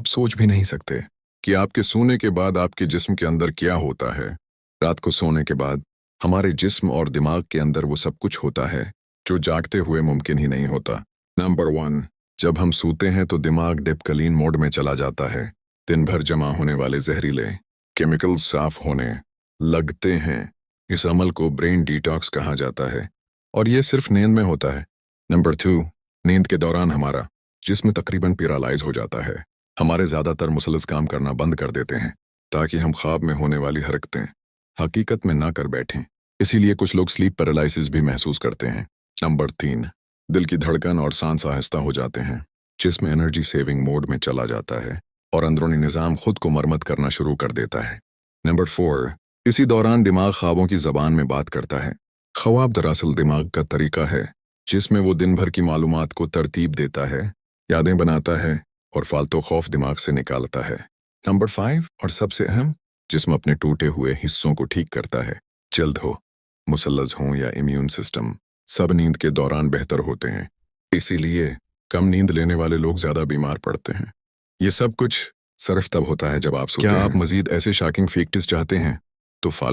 आप सोच भी नहीं सकते कि आपके सोने के बाद आपके जिस्म के अंदर क्या होता है। रात को सोने के बाद हमारे जिस्म और दिमाग के अंदर वो सब कुछ होता है जो जागते हुए मुमकिन ही नहीं होता। नंबर 1, जब हम सूते हैं तो दिमाग डिपकलीन मोड में चला जाता है। दिन भर जमा होने वाले जहरीले केमिकल्स साफ होने लगते हैं। इस अमल को ब्रेन डिटॉक्स कहा जाता है और ये सिर्फ नींद में होता है। नंबर 2, नींद के दौरान हमारा जिस्म तकरीबन पैरालाइज हो जाता है। हमारे ज़्यादातर मसल्स काम करना बंद कर देते हैं ताकि हम ख्वाब में होने वाली हरकतें हकीकत में ना कर बैठें। इसीलिए कुछ लोग स्लीप पैरालिसिस भी महसूस करते हैं। नंबर 3, दिल की धड़कन और सांस आहिस्ता हो जाते हैं। जिस्म एनर्जी सेविंग मोड में चला जाता है और अंदरूनी निज़ाम खुद को मरम्मत करना शुरू कर देता है। नंबर 4, इसी दौरान दिमाग ख्वाबों की ज़बान में बात करता है। ख्वाब दरअसल दिमाग का तरीका है जिसमें वो दिन भर की मालूमात को तरतीब देता है, यादें बनाता है और फालतू खौफ दिमाग से निकालता है। नंबर 5 और सबसे अहम, जिस्म अपने टूटे हुए हिस्सों को ठीक करता है। जल्द हो, मुसल्लस हों या इम्यून सिस्टम, सब नींद के दौरान बेहतर होते हैं। इसीलिए कम नींद लेने वाले लोग ज़्यादा बीमार पड़ते हैं। ये सब कुछ सिर्फ तब होता है जब आप सोते हैं। क्या आप मज़ीद ऐसे शॉकिंग फैक्ट्स चाहते हैं तो फॉलो